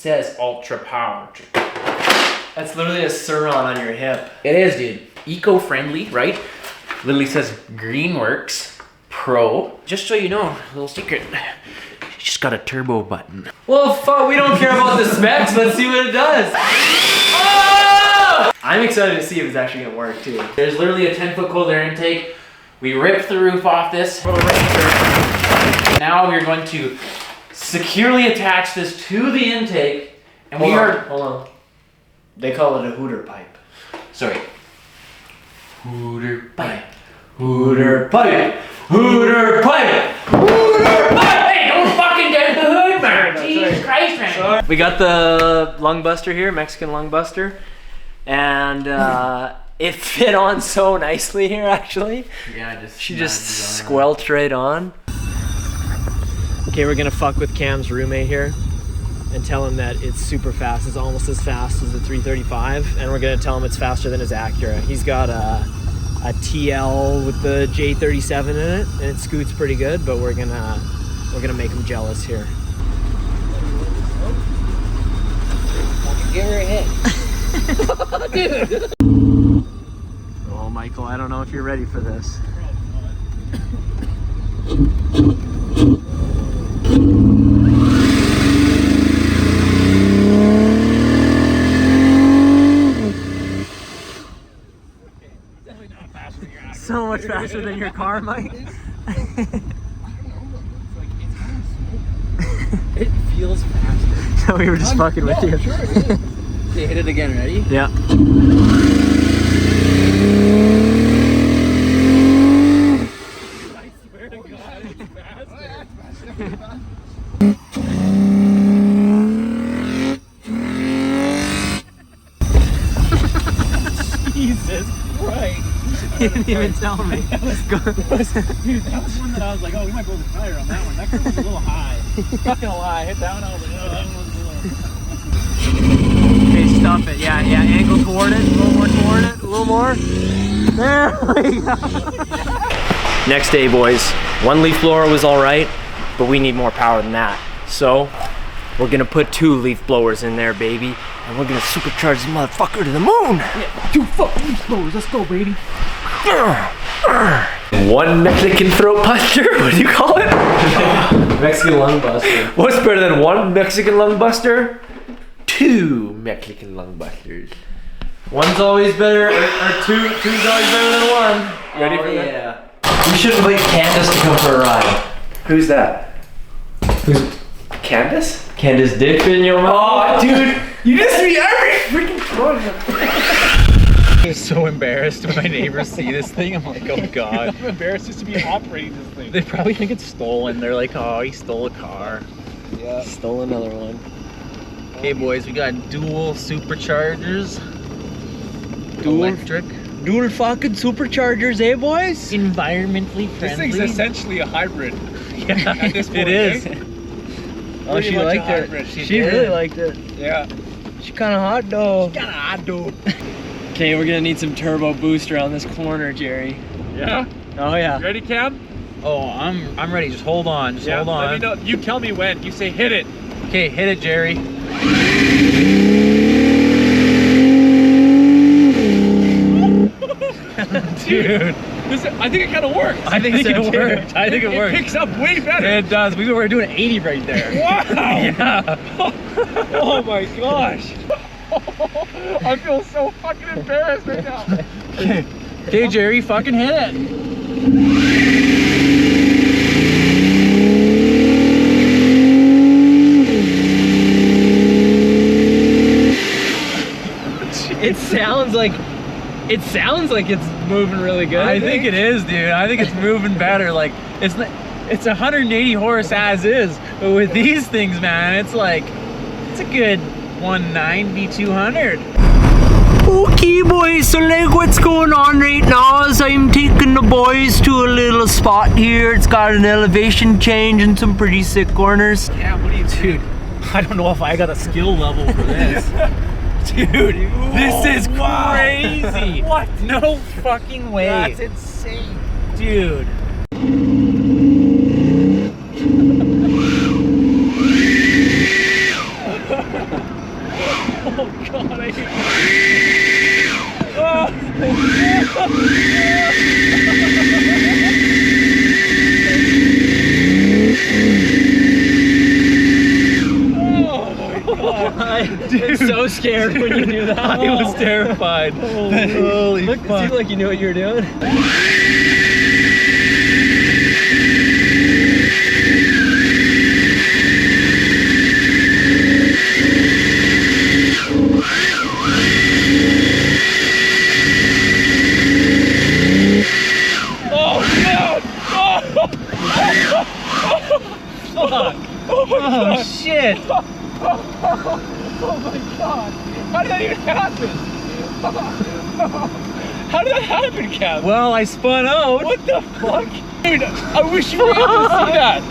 says ultra power. That's literally a Suron on your hip. It is, dude. Eco-friendly, right? Literally says Greenworks Pro. Just so you know, a little secret. It's just got a turbo button. Well, fuck, we don't care about the specs. Let's see what it does. Oh! I'm excited to see if it's actually gonna work too. There's literally a 10-foot cold air intake. We ripped the roof off this little Ranger. Now we're going to securely attach this to the intake, and Hold on. They call it a hooter pipe. Sorry. Hooter pipe. Hooter pipe. Hooter pipe. Hooter pipe. Hey, don't fucking dent the hood, man. Jesus Christ, man. Sorry. We got the lung buster here, Mexican lung buster, and it fit on so nicely here, actually. Yeah, she just squelched right on. Okay, we're gonna fuck with Cam's roommate here and tell him that it's super fast. It's almost as fast as the 335, and we're gonna tell him it's faster than his Acura. He's got a TL with the J37 in it, and it scoots pretty good, but we're gonna make him jealous here. Give her a hit. Dude. Oh, Michael, I don't know if you're ready for this. So much faster than your car, Mike. It feels faster. So we were just fucking with you. Sure it is. Okay, hit it again, ready? Yeah. I swear to God, it's faster. Jesus Christ. You didn't even tell me. Dude, that was one that I was like, oh, we might blow the tire on that one. That one was a little high. Not gonna lie, I hit that one, I was like, oh, that one was a little... Okay, stop it. Yeah, angle toward it, a little more toward it, a little more. There we go. Next day, boys. One leaf blower was all right, but we need more power than that. So, we're gonna put 2 leaf blowers in there, baby, and we're gonna supercharge this motherfucker to the moon. Yeah, 2 fucking leaf blowers, let's go, baby. One Mexican throat buster? What do you call it? Mexican lung buster. What's better than 1 Mexican lung buster? 2 Mexican lung busters. One's always better, or two's always better than 1. Ready for that? Yeah. We should invite Candace to come for a ride. Who's that? Who's Candace? Candace dick in your mouth? Oh, dude, you just be every freaking time. I'm so embarrassed when my neighbors see this thing. I'm like, oh God. I'm embarrassed just to be operating this thing. They probably think it's stolen. They're like, oh, he stole a car. Yeah. Stole another one. Okay, boys, we got dual superchargers. Electric. Dual fucking superchargers, eh, boys? Environmentally friendly. This thing's essentially a hybrid. Yeah, At this point, it is. eh? Oh, Pretty she much a liked it. hybrid. She really liked it. Yeah. She's kind of hot, though. Kinda hot, dude. Okay, we're gonna need some turbo boost around this corner, Jerry. Yeah? Oh yeah. You ready, Cam? Oh, I'm ready. Just hold on. Just hold on. Let me know. You tell me when. You say hit it. Okay, hit it, Jerry. Dude. I think it kind of works. I think it worked. I think it worked. It picks up way better. It does. We were doing 80 right there. Wow. Yeah. Oh my gosh. I feel so fucking embarrassed right now. Okay, Jerry, fucking hit it. It sounds like it's moving really good. I think it is, dude. I think it's moving better. Like it's 180 horse as is, but with these things, man, it's a good 190, 200. Okay, boys, so like what's going on right now is I'm taking the boys to a little spot here. It's got an elevation change and some pretty sick corners. Yeah, what do you do? I don't know if I got a skill level for this. Dude, This is crazy. What? No fucking way. That's insane. Dude. God, I hate I'm so scared when you do that. I was terrified. Holy Look, fuck. it seemed like you knew what you were doing. Oh shit! Oh my god! How did that even happen? How did that happen, Cap? Well, I spun out. What the fuck? Dude, I wish you were able to see that.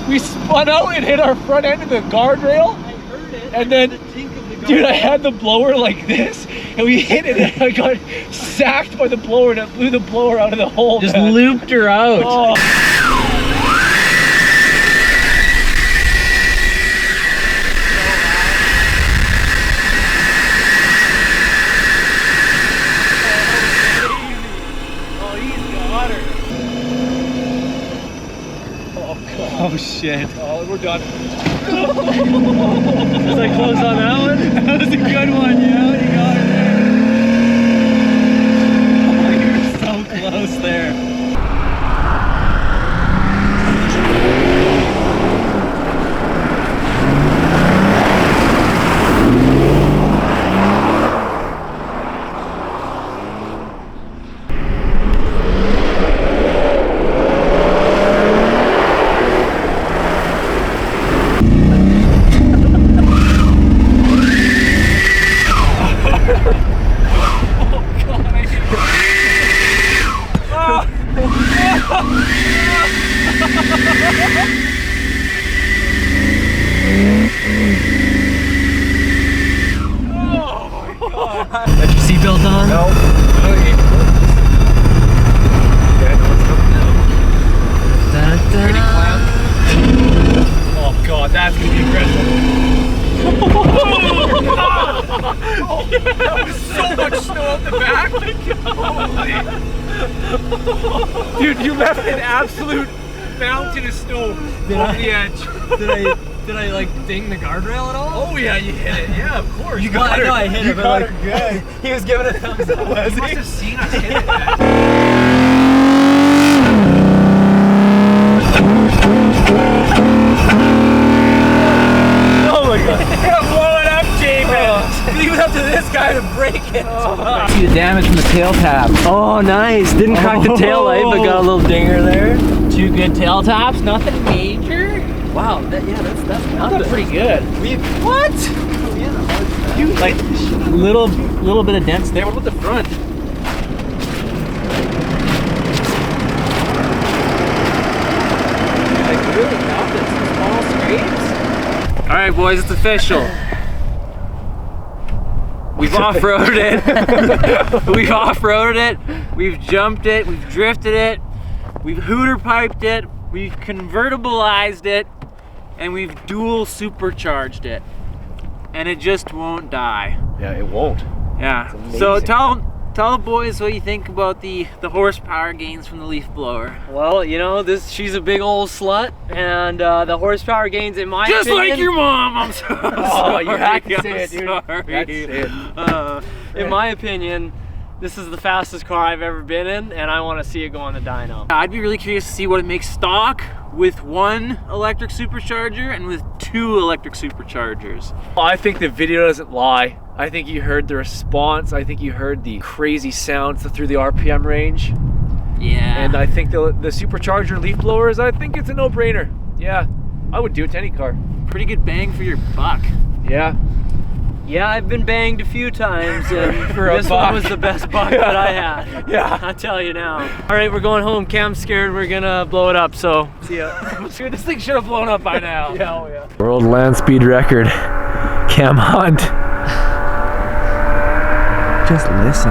We spun out and hit our front end of the guardrail. I heard it. And then, the tink of the dude, I had the blower like this, and we hit it, and I got sacked by the blower, and it blew the blower out of the hole. Just man. looped her out. Oh. Oh shit. Oh, we're done. Was I close on that one? That was a good one, yeah. You got it there. Oh, you were so close there. Got your seatbelt on? No. Oh god, that's gonna be aggressive. Oh, that was so much snow out the back. Holy. Dude, you left an absolute mountain of snow over the edge. Did I like ding the guardrail at all? Oh yeah, you hit it. Yeah, of course. You got it. I know I hit it, but like good. he was giving a thumbs up. You must have seen us hit it, man. Oh my god. Yeah, blow it up, J-Man. Leave it up to this guy to break it. See the damage from the tail tab. Oh nice. Didn't crack the tail light, but got a little dinger there. 2 good tail taps, nothing major. Wow, that's nothing. That's pretty good. What? You like little bit of dents there. What about the front? Like really nothing. Small scrapes. All right, boys, it's official. We've off-roaded it. We've off-roaded it. We've jumped it. We've drifted it. We've hooter piped it. We've convertibilized it. And we've dual supercharged it. And it just won't die. Yeah, it won't. Yeah. So tell the boys what you think about the horsepower gains from the leaf blower. Well, you know, she's a big old slut, and the horsepower gains, in my Just opinion, like your mom. I'm so sorry. You had to say I'm it, dude. sorry. You had to say it. in my opinion, this is the fastest car I've ever been in, and I want to see it go on the dyno. I'd be really curious to see what it makes stock with 1 electric supercharger and with 2 electric superchargers. I think the video doesn't lie. I think you heard the response. I think you heard the crazy sounds through the RPM range. Yeah. And I think the supercharger leaf blowers, I think it's a no-brainer. Yeah, I would do it to any car. Pretty good bang for your buck. Yeah. Yeah, I've been banged a few times, and For a this buck. one was the best buck that I had. Yeah. I'll tell you now. All right, we're going home. Cam's scared. We're gonna blow it up, so see ya. Dude, this thing should have blown up by now. Yeah, oh yeah. World land speed record. Cam Hunt. Just listen.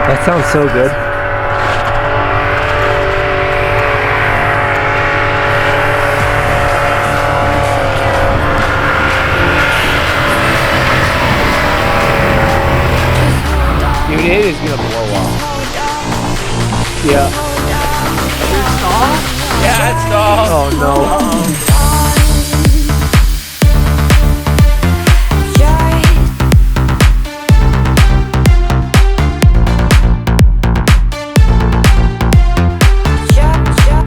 That sounds so good. it is gonna blow up. Yeah. Yeah, it's all. Oh no.